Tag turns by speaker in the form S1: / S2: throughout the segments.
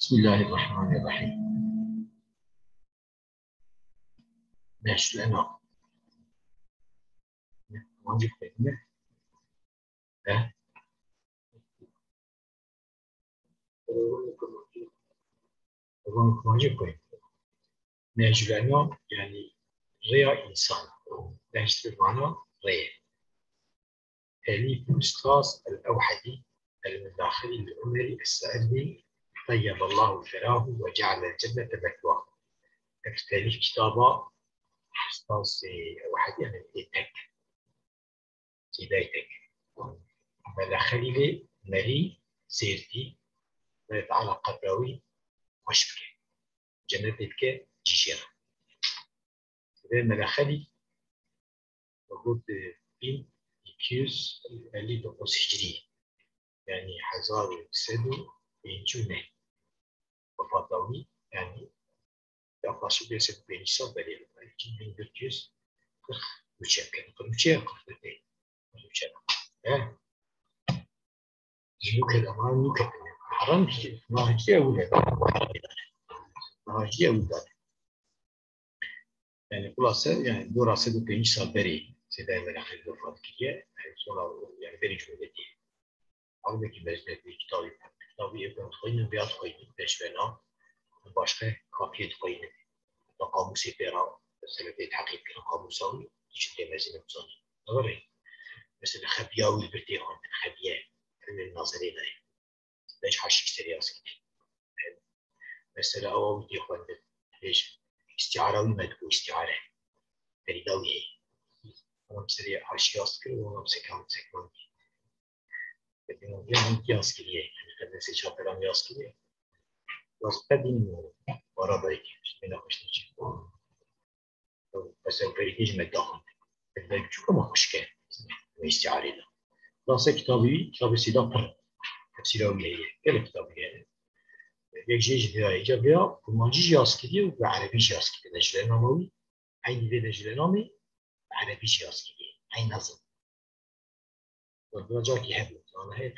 S1: بسم الله الرحمن الرحيم. ماشي لأنه واجب كلمة ها واجب كلمة ماشي لأنه يعني ريا إنسان ماشي بمعنى ريا تأليف الأستاذ الأوحدي المداخلي العمري السعدي طيب الله ثراه وجعل الجنة مثواه. تأليف كتابه أستاذ أوحدي أنا بديتك بدايتك مداخلي مري سيرتي ويتعالى قبراوي وشبكة جنتك جيجيرا ده مداخلي موجود بين 259 هجري يعني 1920 وفاضوي يعني yaklaşık bir 5 saat veriyor. 2440 üçgen. 40 değil. 3'e. He? Yukarı ama yukarı. Haram ki naciye öyle. Naciye öyle. Yani burası yani burası da 5 saat veriyor. Size böyle hayırlı vefat kiye. Sonra yani verici öyle değil. Halbuki mezuniyet kitabı yapıp koyun bir at koyun. Beşvena. Başka kapiyet koyun. قاموس بيرا مثلا بيتحقق في قاموساوي يشتري مازال مصاني غير مثلا خبياوي برتيهون خبيان من الناظرين ليش حاش يشتري اسكت مثلا او يخوان ليش استعاروي ما تكون استعاره فريداوي انا مسري حاش ياسكر وانا مسكان سكان لكن يوم ياسكري يعني قد نسيت ياسكري واستدين ورا بايك من اخشني بس الفريديج مداخل شو كم مشكلة استعارة لاسه كتابي سيدا تفسيراوية كل كتابي يعني يجيج فيها إيجابية ومانجيج ياسكدي وعربي ياسكدي نجلة ناموي عين في نجلة نامي عربي ياسكدي عين نظم والبلاجات يهبط أنا هيك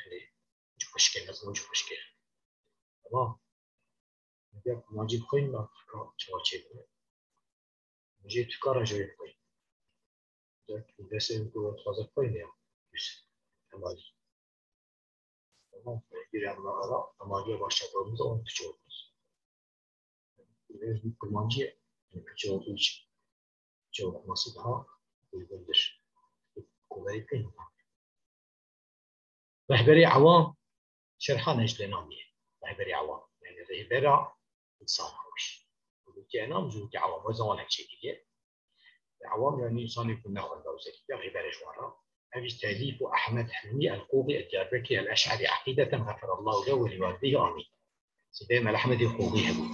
S1: شو مشكلة نظم شو مشكلة تمام نبيك مانجيج خوين لا شو أشياء مانجيج تكارا جوي خوين desem que o outro faz a coisa, tamam. Tamam. Bir yandan amaca başladığımızda onu küçük oluruz. Biraz bir kullanıcı küçük olduğu için küçük olması daha uygundur. Kolay değil. رهبري عوام شرحها نجلة نامية رهبري عوام يعني رهبرة إنسان هوش وجودي أنا وجودي عوام وزمان هالشيء كذي عوام يعني إنسان يكون ناخذ دوزة كذي رهبري جوارا هذه تأليف أحمد حلمي القوضي الجاربكي الأشعري عقيدة غفر الله له ولوالديه آمين. سيدنا الأحمد القوضي هذا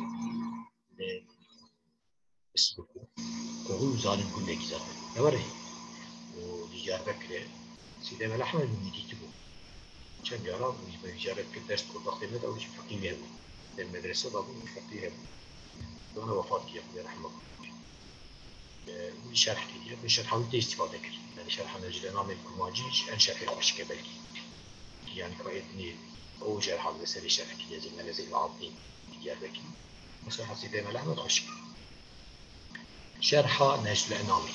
S1: اسمه قوضي ظالم كل كذا نوري والجاربكي سيدنا الأحمد من يجيبه كان يرى ويجارب كدرس كل قيمة أو شيء فقيه هذا المدرسة ضابط فقيه هذا وأنا وفاة يا رحمه الله من شرح كذي من شرح حاولت استفادة كذي يعني شرح نجد نامي كماجيش أن شرح وش كبلكي يعني كويتني أو شرح هذا سري شرح كذي زي ما زي العظيم يجاربكي مثلا حسيت ما لحمة خشك شرح نجد نامي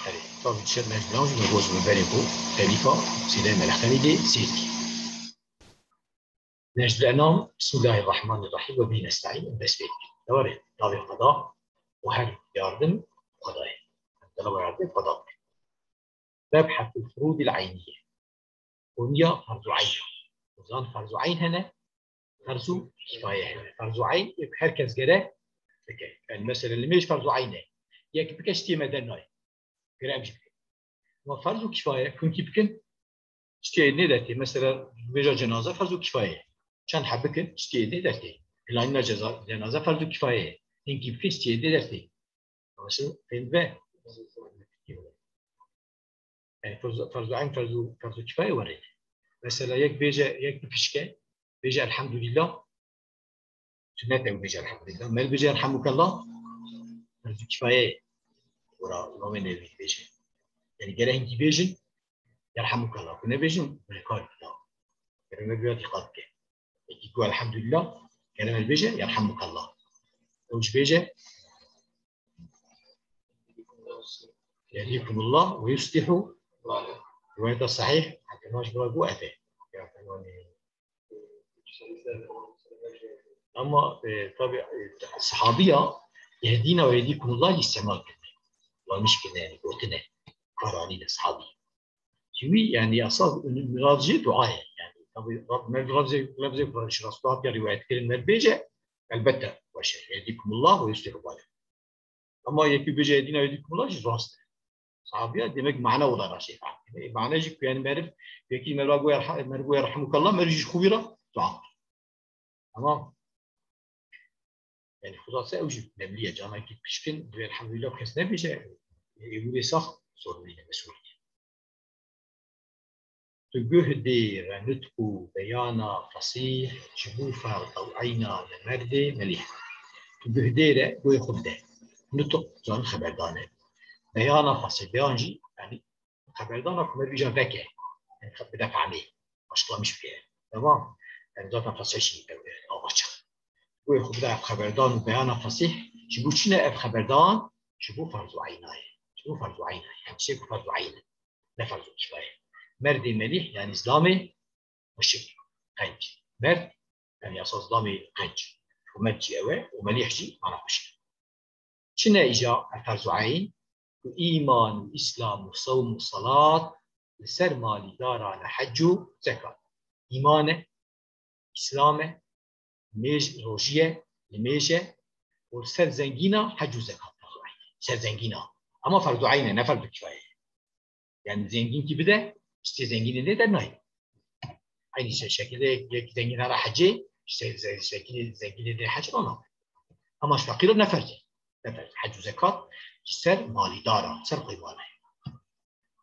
S1: هذه طبعا شرح نجد نامي نجوز مباركو تليفا سيدنا الخليدي سيدي نجد نام بسم الله الرحمن الرحيم وبه نستعين بس بيك دوري دوري القضاء وهل يردم قضايا طلب يردم قضاء مبحث الفروض العينية ونيا فرض عين وزان فرض عين هنا فرض كفاية هنا فرض عين هركز جرا يعني مثلا اللي مش فرض عينه يك بكشتي مدناي جرام جبت ما فرض كفاية كنت بكن شتي ندرتي مثلا بيجا جنازة فرض كفاية كان حبكن شتي ندرتي العين جنازة فرض كفاية إنك بكن شتي ندرتي ماشي فين بقى يعني فرض عين فرض كفاية ورد مثلا يك بفشكة بيجا الحمد لله سنة بيجا الحمد لله ما بيجا الحمد لله فرض كفاية ورا من اللي بيجا يعني جرا إنك بيجن يرحمك الله كنا بيجن بالكار الله يعني ما بيجي قاتك يقول الحمد لله كلمة البيجة يرحمك الله. وش بيجة؟ يهديكم الله ويصلح رواية الصحيح حتى ما شبه بوقته. أما طبعا الصحابية يهدينا ويهديكم الله استعمال كلمة الله مش كنا يعني قلتنا قرانين الصحابي شوي يعني أساس مراجع دعاء يعني طبعا ما مراجع فرش رسولات يعني رواية كلمة البيجة البتة وش يهديكم الله ويصلح بالكم. أما يكفي بيجة يهدينا ويهديكم الله جز راست صحابية demek معنى ولا راشي معنى جيك يعني معرف يكفي مرجو يرحمك الله مرجع خبيرة دعاء تمام. يعني خلاصة أوجد نملية جانا كي بشكن الحمد لله بحس نبيجة يقولي صح صورني مسؤولية. تجهدي رنتكو بيانا فصيح شبوفا أو عينا لمردي مليح. تجهدي ره دوي خبده نطق جان خبردانه بيانا فصيح بيانجي يعني خبردانه كمر جان ذكي يعني بدافع عليه أصلا مش فيه تمام يعني ذات فصيح شيء أو أشخ دوي خبده خبردان وبيانا فصيح شبو شنا أف خبردان شبو فرض عيناي شبو فرض عيناي يعني شيء فرض عينه لا فرض كفاية. مرد مليح يعني إسلامي مشرك قنج مرد يعني أساس إسلامي قنج ومجي أوي ومليح جي أنا مشرك. شنا إجا فرض عين وإيمان وإسلام وصوم وصلاة لسر مالي دارا لحج وزكاة. إيمانه إسلامه ميج روجية لميجة والسر زنجينا حج وزكاة سر زنجينا أما فرض عينه نفرض كفاية يعني زنجين كي بده işte zengini deない. Aynı şekilde zenginlere hacı, işte zengini de hac ona. Ama fakir ne farkı? Ne farkı? Hac zekat, ser mali dara, ser kıymanı.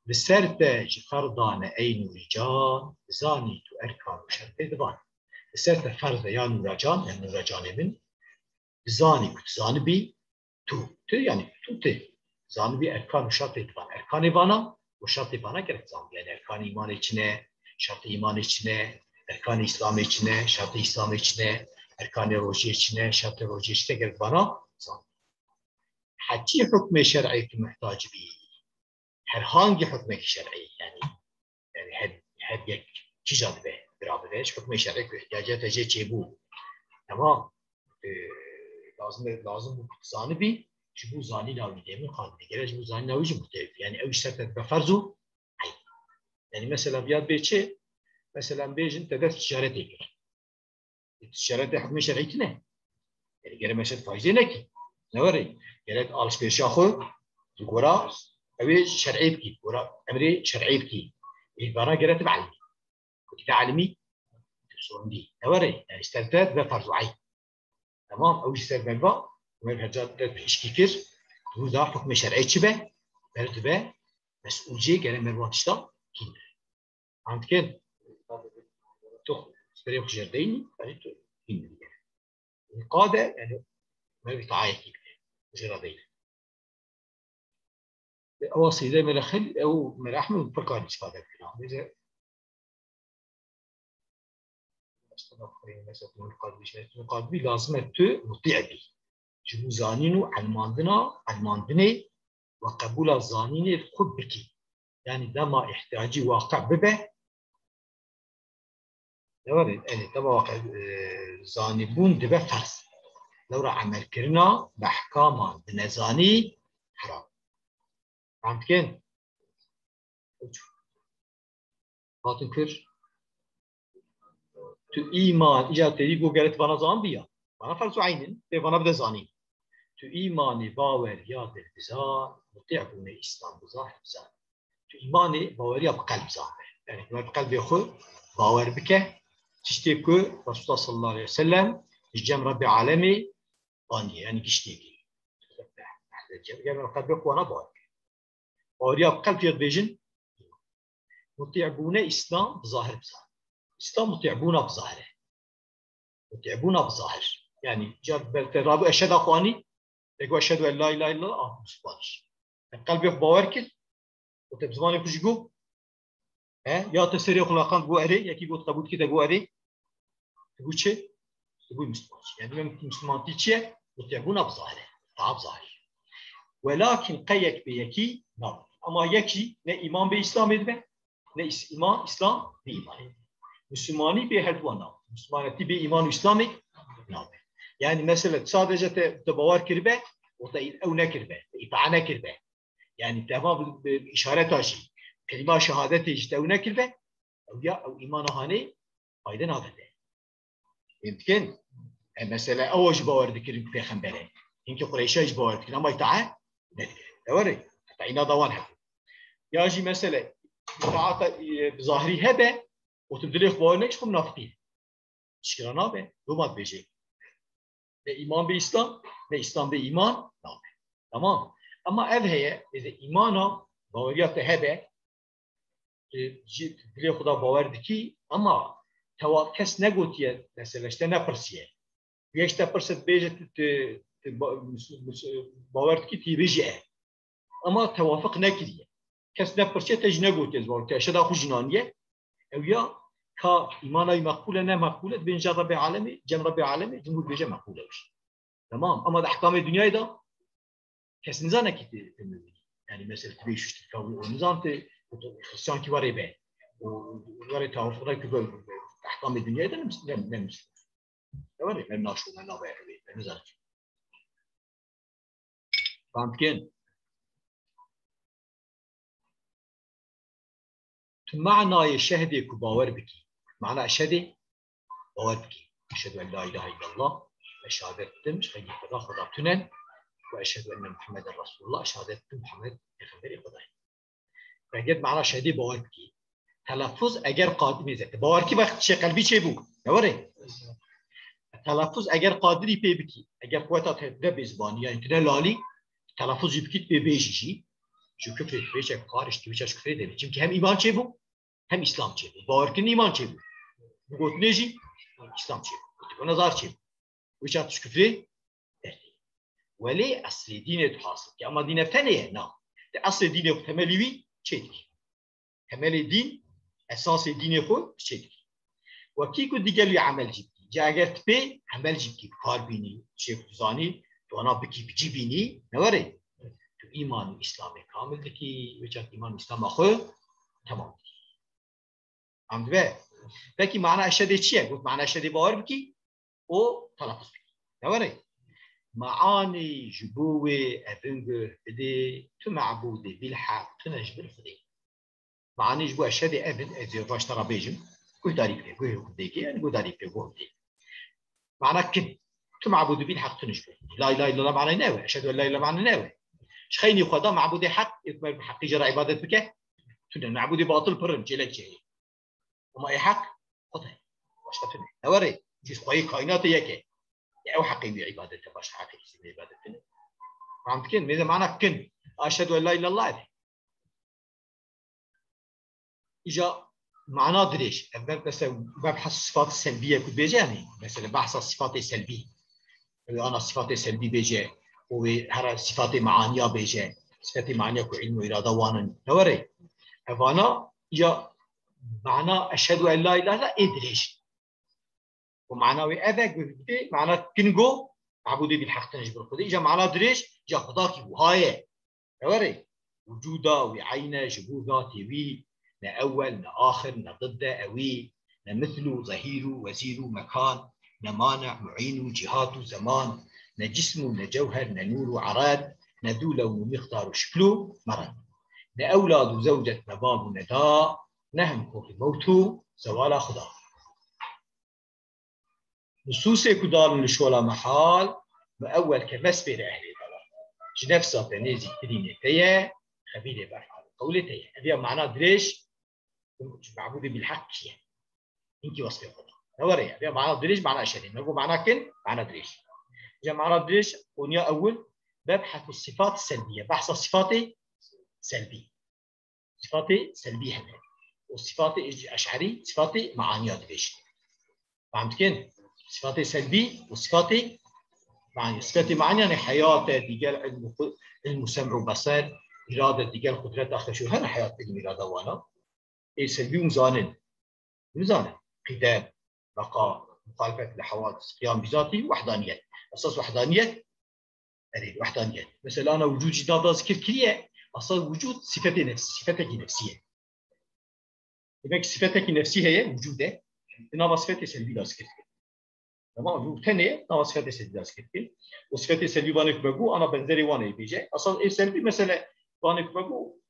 S1: Ve ser de fardane eynu rican, zani tu erkan şerte divan. Ve ser de farz ya nuracan, yani nuracan emin, zani kut zani bi tu yani tu zani bi erkan şerte divan. Erkan divana o şart imana gerek zam. Yani erkan iman içine, şart iman içine, erkan İslam içine, şart İslam içine, erkan roji içine, şart roji içine gerek bana zam. Haccı hükmü şer'i ki muhtaç bir. Herhangi hükmü şer'i yani her bir çiğ be beraber hükmü şer'i ki ihtiyacı tece çebu. Tamam. Lazım bu zanı bir. Çünkü bu zanı lavi değil mi? Kanuni. Gerek bu zanı lavi muhtelif. Yani ev işlerden bir farzu. Yani mesela bir beçe, mesela bejin tedef ticaret ediyor. Ticarette hükmü şer'i ne? Yani gerek mesela faizi ne ki? Ne var ya? Gerek alışveriş yapıyor. Gora, evi şer'i ki. Gora, emri şer'i ki. bana gerek تعلمي. كنت تعلمي sorun değil. Ne var ya? Yani isterler ve farz ayn. Tamam. O ister menba. Menhecat iş kikir. Bu da hükmü şer'i çibe. Mertebe. Mesulciye gerek menba tişta. Anladın? تو سبريم جرديني يعني تو القادة يعني ما بيتعايش كده جردين أواصي ده ملخل أو ملحم فكان استفادة الكلام إذا مثلا القادة لازم تو مطيع بي شو زانينو علماندنا وقبول الزانين الخد بكي يعني ده ما احتاجي واقع ببه يعني طبعا واقع زانبون دبه فرض لو را عمل كرنا بأحكام بنزاني حرام فهمت كين؟ هاتن كر تو إيمان إجا تريقو قالت بنا زان بيا بنا فرض عينين بنا بدا زانين تو إيماني باور ياد البزار مطيع بون إسلام بزار بزار تو إيماني باوريا بقلب زار يعني ما بقلب يخو باور بك تشتكو رسول الله صلى الله عليه وسلم الجم رب عالمي باني يعني كشتيكي جم قلب يخو أنا باور باوريا بقلب ياد بيجن مطيع بون إسلام بظاهر بزار إسلام مطيع بون بظاهره مطيع بون بظاهر يعني جاب بالتراب أشهد أخواني يقول أشهد أن لا إله إلا الله مسبانش القلب يخو باور كل وتبزماني كوجيكو يا تسري خلاقان جو أري يا كي قلت قبول كده جو أري تقول شيء تقول مسلمان يعني ممكن مسلمان تيجي وتعبون بظاهره تعب ظاهر ولكن قيك بيكي نعم أما يكي نه إيمان بإسلام يدبه نه إيمان إسلام بإيمان مسلماني بهدوانا مسلمانتي بإيمان إسلامي نعم يعني مثلا صادجة تبوار كربه وتأيد أو نكربه إطاعة كربه يعني تمام بإشارة تاشي كلمة شهادة يجتأو نكربه أو يا أو إيمان هاني أيضا هذا يمكن مثلا أوج باور ذكر في خنبره إنك قريشة باور ذكر أما إطاعة نذكر توري حتى إنا ضوان هذا ياجي مثلا إطاعة بظاهري هبة وتبدلي إخبارناش خم نافقين شكرا به دومات بيجي لا إيمان بإسلام لا إسلام بإيمان نعم تمام أما هي إذا إيمانا باوريات هبة جد تبدلي خدا باور ذكي أما توا كس نقولتي مثلا اشتنا برسيه يشتا برسد بيجت باور ذكي تيجي أما توافق نكريه كس نبرسيه تج نقولتي زوال كشدا خجنانية أو يا كا إيمانا مقبولة نا مقبولة بين جن رب العالمين جن رب العالمين جمهور بيجي مقبولة وش تمام أما أحكام الدنيا ده كس نزانة كتير يعني مثلا تبيش تكون نظام خصيان كي وريبه ووري توافق كبر أحكام الدنيا ده نمس تمام نناشو ننابه نزانة فهمت كين معنى الشهادة كباور بكي معنى الشهادة باور بكي أشهد أن لا إله إلا الله وشهادة مش خلي خدا خدا تنن وأشهد أن محمد رسول الله شهادة محمد يخبر خداي فجد معنى الشهادة باور بكي تلفظ أجر قادم يزت باور كي وقت شيء قلبي شيء بو نوري تلفظ أجر قادري بي بكي أجر قوتها تبدأ بزبانية يعني كده لالي تلفظ يبكي ببيجي شو كفر بيجي قارش تبيش كفر ده çünkü hem iman şey bu hem İslam şey bu باور كن iman şey bu bu gotneji İslam şey bu nazar şey bu çat küfrü derdi veli asli dine hasıl ki ama dine feniye na asli dine temeli çedik temeli din esası dine ko çedik ve ki ku digeli amel ciddi jaget pe amel ciddi karbini şey kuzani dona biki bicibini ne var ya إيمان إسلامي كامل لكي وجهة إيمان إسلام أخوه تمام عم تبع لكن معنى أشهد شيء قلت معنى أشهد باور بكي أو تلفظ بكي نوري معاني جبوة أبنجر بدي تمعبودي بالحق تنجبر خدي معاني جبوة أشهد أبن أزي راش ترى بيجم قول داري بكي قول ديكي يعني قول داري بكي قول دي معنى كن تمعبودي بالحق تنجبر لا إله إلا الله معنى ناوي أشهد أن لا إله إلا الله معنى ناوي شخيني خدا معبود حق يكمل بحق جرى عبادة بك تنا معبود باطل برم جلك جهي وما أي حق خدا واش تفهم نوري جيس قوي كائنات يك أو حقي بعبادة باش حقي بعبادتنا فهمت كن ماذا معنى كن أشهد أن لا إله إلا الله إجا معناه دريش مثلا ببحث الصفات السلبية كنت بيجاني مثلا بحث الصفات السلبية أنا الصفات السلبية بيجي وهر صفات معانية بيجي صفات معانية كعلم وإرادة وانا نوري فأنا يا معنى أشهد أن لا إله إلا الله إدريش ومعنى وأذاك بفتي معنى كنجو معبودي بالحق تنجبر خدي جا معنى دريش جا خداكي وهاي نوري وجوده وعينه جبوده تبي نا أول نا آخر نا ضده أوي نا مثله ظهيره وزيره مكان نا مانع معينه جهاته زمان نا جسمه نا جوهر نا نور وعراد نا دوله ومختار وشكله مرض نا أولاد وزوجة نا باب ونداء نا هم خوف موته زوالا خدا نصوصي كدار لشولا محال ما أول كمسبر أهل البلد جنفسه بنيزي كدينة تيه خبيله بفعل قولته هذا معناه دريش معبود بالحق يعني انت وصفه خدا نوري هذا معناه دريش معناه شديد نقول معناه كن معناه دريش جاء معناه دريش ونيا أول ببحث الصفات السلبية بحث الصفات سلبية صفات سلبية هنا والصفات أشعري صفات معانية دريش فهمت كن صفات سلبية والصفات معنى صفات معانية يعني حياة ديجال المسمع وبصر إرادة ديجال قدرات آخر شو هنا حياة الإرادة وانا سلبي مزانن قدام بقاء مخالفة لحوادث قيام بذاته وحدانية. أساس وحدانية يعني وحدانية. مثلا أنا وجود جداد ذكر كلية أساس وجود صفة نفس صفتك نفسية. demek sıfeteki nefsi heye vücude nava sıfeti selvi de asket. Tamam mı? Bu teneye nava sıfeti selvi de asket. O sıfeti selvi bana kübegu ana benzeri vana yapacak. Asal ev selvi mesela bana kübegu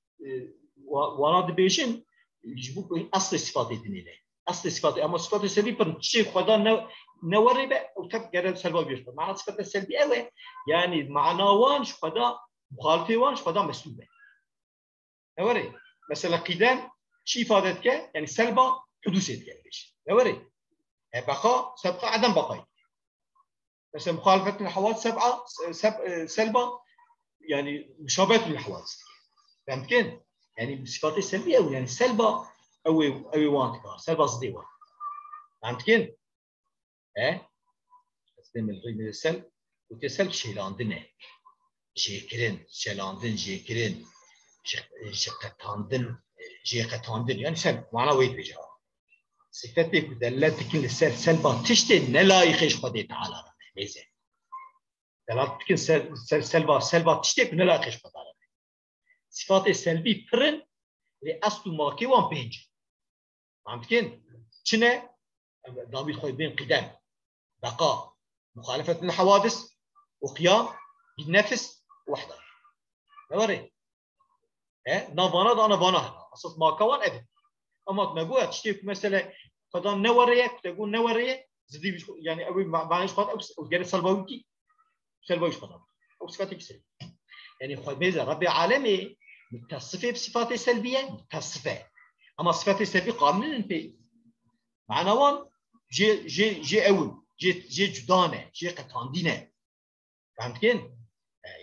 S1: vana de bejin bu aslı sıfat ediniyle. Aslı sıfatı ama sıfatı selvi per şey kadar ne var be o tab genel selva bir. Mana sıfatı selvi evet. Yani manavan şu kadar muhalife var şu kadar mesul be. Ne var ya? Mesela kıdem شيء إفادتك يعني سلبة حدوثية يعني لا وري بقاء سبقة عدم بقاء مثلا مخالفة الحوادث سلبة يعني مشابهة للحوادث فهمت كيف؟ يعني صفات السلبية أو يعني سلبة أو وانتك سلبة صديقة فهمت كيف؟ استعمل غير السلب وتسلب شيء لاندنه جيكرين شلاندن جيكرين شقتاندن جيقتاندن يعني سلب معناه ويد بجاه صفتك دلتك السلبة تشتي نلايخش قدي تعالى ميزة دلتك سلبة تشتي نلايخش قدي تعالى صفات السلبي فرن لأصل ماكي وان بينج فهمت كين شنو ضابط خوي بين قدام بقاء مخالفة الحوادث وقيام بالنفس وحده نوري نافانا ده نافانا أساس ماكوان أبد أما تنقول تشتي مثلا قدام نورية تقول نورية زدي يعني أبي معناش قد أو جالس سلبويكي سلبويش قدام أو صفاتك سلبية يعني خد ميزة ربي عالمي متصفة بصفات سلبية متصفة أما صفات السلبية قانون أنت معنا وان جي أول جي جدانة جي قطاندينة فهمت كين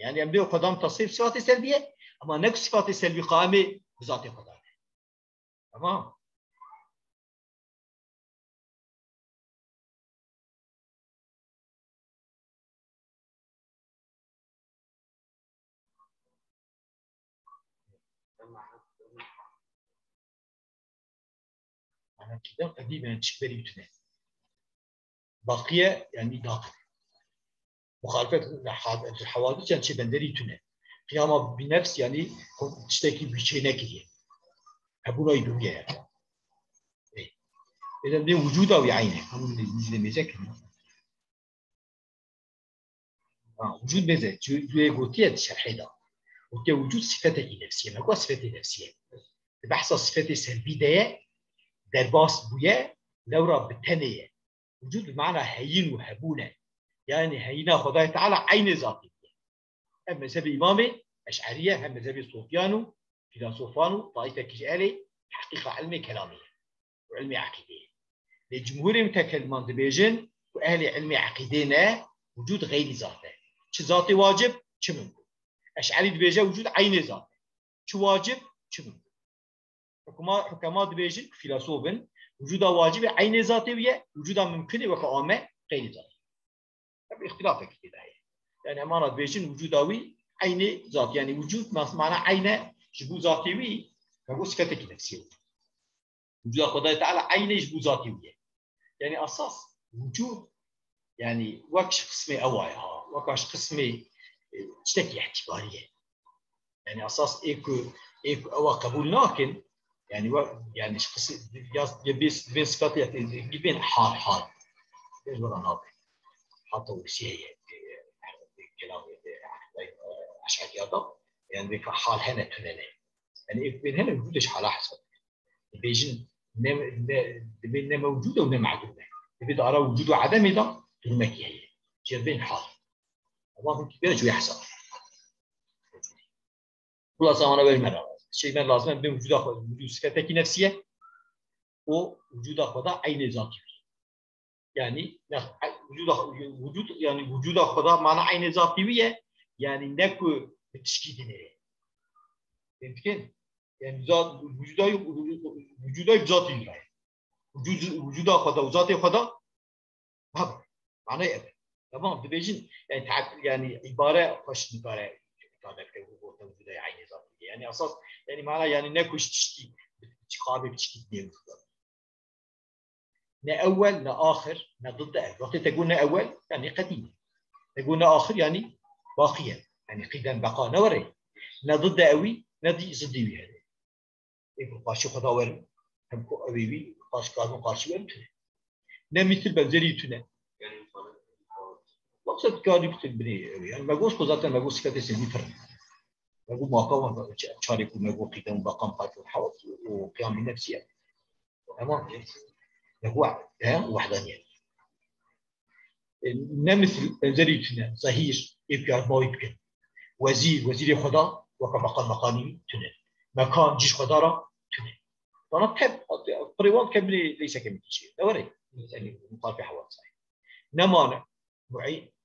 S1: يعني أمدي قدام تصفيف صفات سلبية أما نقص صفات السلبية قائمة بذات قدام تمام أنا كده قديما تشبري بتنين باقية يعني داخل مخالفة الحوادث يعني شيء بندري تنين قيامة بنفس يعني تشتكي بشيء نكية هبونا يدوية يعني إذا ده وجوده ويعينه هم اللي ميزك وجود ميزة جوتية شرحية وجود صفته نفسية ما هو صفته نفسية بحث صفته سلبية درباس بويا لورا بالتنية وجود بمعنى هين وهبونة يعني هينا خداي تعالى عين ذاتي هم مذهب إمامي أشعرية هم مذهب صوفيانو فيلسوفانو طائفة كجالي حقيقة علمي كلامية وعلمي عقيدية لجمهور متكلمان دبيجن وأهل علمي عقيدينا وجود غير ذاته شو ذاتي واجب شو ممكن أشعري دبيجة وجود عين ذاته شو واجب شو ممكن حكماء دبيجن فيلسوفن وجودها واجب عين ذاتية وجودها ممكن وكأمة غير ذاتي اختلافك كده يعني أمانة دبيجن وجودها عين ذات يعني وجود معنى عين جبو ذاتي فهو صفتك نفسية وجود خداي تعالى عين جبو ذاتي يعني أساس وجود يعني وكش قسمي أوايها وكش قسمي تشتكي اعتبارية يعني أساس إيكو أوا قبول لكن يعني يعني قسم يبيس بين صفات يبين حال إيش ولا ناطق حتى وشيء كلام أشعري هذا يعني بيك حال هنا تنين يعني بين هنا وجودش حال حسب بيجن بين موجودة ولا معدومة إذا أرى وجود وعدم ده تلمكي هي جربين حال الله كبير شو يحصل خلاص أنا بالمرة شيء من لازم بوجود صفتك نفسية ووجود خدا عين ذاتي يعني وجود يعني وجود خدا معنى عين ذاتية يعني نكو بتشكيل نيره يمكن يعني ذات وجودای ذاتی وجود خدا و ذات خدا هذا معناه تمام دبيجين يعني عباره خوش عباره كتابه وجود عين ذاتي يعني اساس يعني معناه يعني نكوش تشكي قابل تشكي دين نه اول نه آخر نه ضد اول. وقتی تقول نه اول يعني قديم، تقول نه آخر يعني باقيا، يعني قيدا بقاء نوري. نه ضد اوي نه دي ضدي هذا. يبقى قاشي خدا ور هم كو اوي قاش كارو قاشي ور نه مثل بنزري تونه. مقصد كاري مثل بني يعني ما قوس قزاتن ما قوس كاتي سني فرق. ما قو ماقام شارك ما قو قيدا بقام قاتل الحوض وقيام بنفسه. تمام. نقوع وحدانية. نمثل زريتنا ظهير يبقى ما يمكن وزير خدا وكبقى مقامي تنه مكان جيش خدا را تنه. أنا تحب قريبان كملي ليس كملي شيء. دوري يعني مطالب حوار صحيح.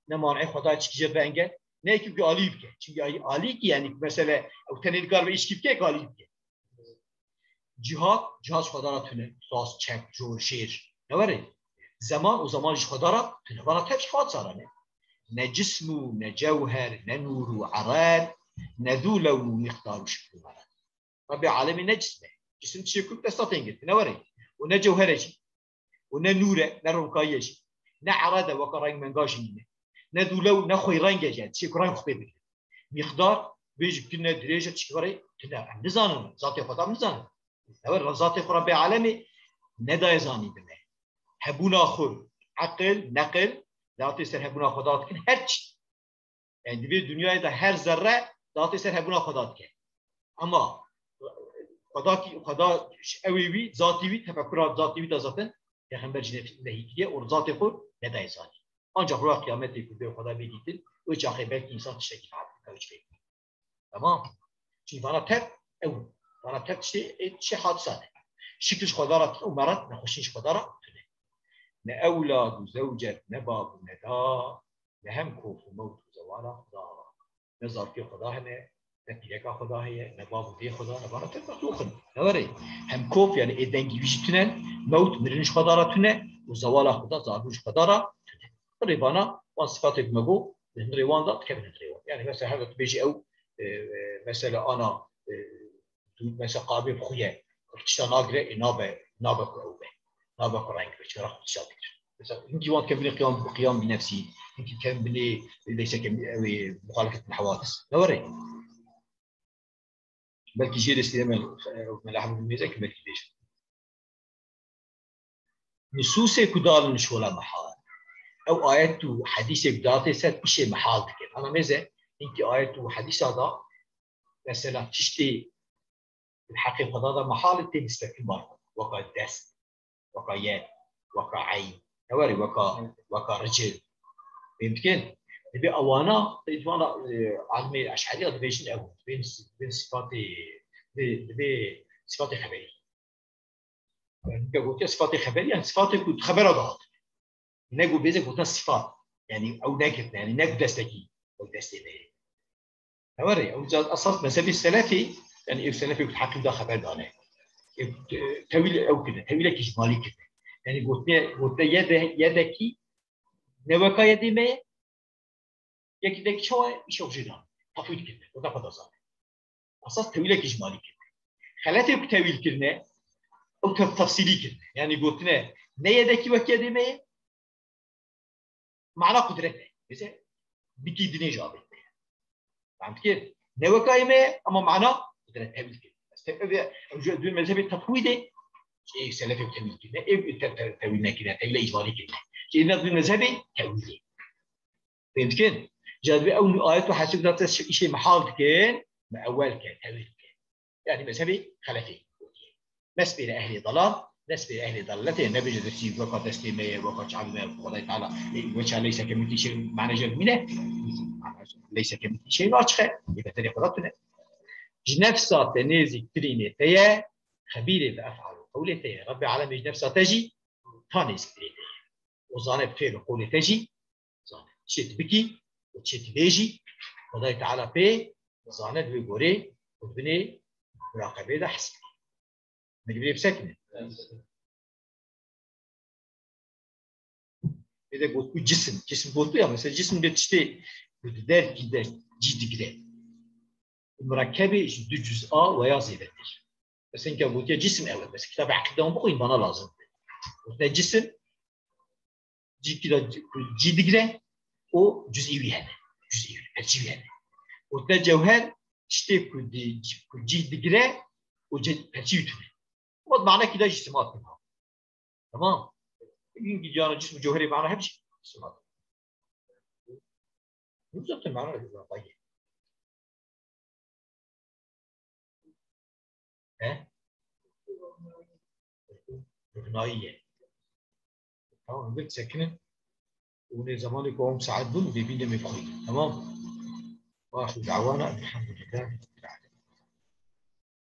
S1: نمانع خدا تشجع بانجا نيكي بقى عليك. شيء عليك يعني مثلا أو تنيركار بيش كيف كي عليك. جهاز خدا را تنه ساس چک جور شیر. دوري زمان وزمان جيش خدا را تنه. وأنا تحب شفات صارنه. نجسم نجوهر ننور وعراد نذول ومقدار وشكل مراد. ربي عالمي نجسمه جسم تشكل تستطيع نوري ونجوهرجي وننور نرونكايجي نعراد وكرين منجاجينه نذول نخوي رنجاجي تشكرين خبيب مقدار بيج كنا درجه تشكري تنا نزانن ذاتي خدا نزانن نور ذاتي ربي عالمي نداي زاني بما حبونا خور عقل نقل ذاتي سر هبونا خدات کن هرچی. يعني دبی دنیای ده هر ذره ذاتي سر هبونا خدات کن. اما خدا اویوی ذاتیوی تفکرات ذاتیوی دا ذاتن پیغمبر جنتی نهیکیه اور ذات خود ندای زانی. آنجا روح قیامتی که به خدا بگیتن و چاقی بلکه انسان تشکی کوچ بگیر. تمام. چون وانا تب چه حادثه شکلش خدا را عمرت نخوشیش خدا را نه اولاد و زوجت نه باب و ندا نه هم کوف و موت و زوال خدا نه ظرفی خدا هنه نه پیلکا خدا هیه نه باب و دی خدا نه بارا تر مخلوقن نوری هم کوف یعنی ادنگی ویش تونن موت مرنش خدا را تونه و زوال خدا زاربوش خدا را تونه قریبانا وان صفات مگو به ریوان داد که به ریوان یعنی مثلا هذا بيجي او مثلا انا مثلا قابل خويه تشتغل نابه كروبه نابه كرانك بشرح تشابك مثلا انت وان كمل قيام بنفسي انت كمل ليس كمل مخالفه الحوادث نوري بلكي جير استلام ملاحظ الميزه كما كيفاش نصوص كدال نشولا محال او ايات وحديث بداتي ست بشي محال كده انا ميزه انت ايات وحديث هذا مثلا تشتي الحقيقه هذا محال تنسبه بار وقع دست وقع يد وقع عين نوري وقع رجل يمكن تبي اوانا تجوانا علمي الاشعريه دبيشن او بين صفات خبريه قلت صفات خبريه يعني صفات كنت خبر هذا نقول بيزك قلت صفات يعني او نكت يعني نقول دستكي او دستي نوري او اساس مذهب السلفي يعني السلفي كنت حقيقه ده خبر ده تويل او كده تويلك اجمالي كده يعني قلت يدكي نوكا يدي ما یکی دیگه چه میشه وجودان تفویض کنه و دفع داشته اساس تویل اجمالی کنه خلاتی که تویل کنه او تفصیلی کنه یعنی گفتنه نه یدکی وکی دیمه معنا قدرته مثل بکی دنیا جابه فهمت که نه وکایمه اما معنا قدرت تویل کنه است دون مذهب التفویض چه سلفی تویل کنه ای تویل نکنه تویل اجمالی کنه چه این دون مذهب تویل فهمت که جذب أول آيات وحسب ذات شيء محال كان ما أول كان تويل كان يعني مذهبي خلفي نسبة لأهل ضلال نسبة لأهل ضلالته النبي جل في وقت تسليمه وقت عمله الله تعالى وجه ليس كمثل شيء معنى جميله ليس كمثل شيء واضحة يبقى تاني قراتنا نفسه تنازي ترينه تيا خبير بأفعال قوله تيا رب العالمين نفسه تجي تانيز ترينه وظانب فعل قوله تجي ظانب شيء بكي وتشي بيجي خدای تعالی به زانت و گوره و بنی مراقبه ده حسب نجيب بسكنه اذا قلت جسم قلت يا مثلا جسم بتشتي بدل كده جدي كده مركبه دو جزء ويا زيادتر بس انك قلت يا جسم اول بس كتاب عقيده بقول بنا لازم قلنا جسم جي كده جي دقيقة أو جزئي هذا جزئي هالشيء هذا قلنا جوهر تشتي كل جي دقيقة وجد هالشيء تونه وضع معناه كده جسمات منها تمام يجي جانا جسم جوهري معناه همشي جسمات بالضبط المعنى اللي طيب ها ركنائية تمام قلت سكنة ونظام يقوم ساعات دول بيبين لهم يكون تمام واخر دعوانا الحمد لله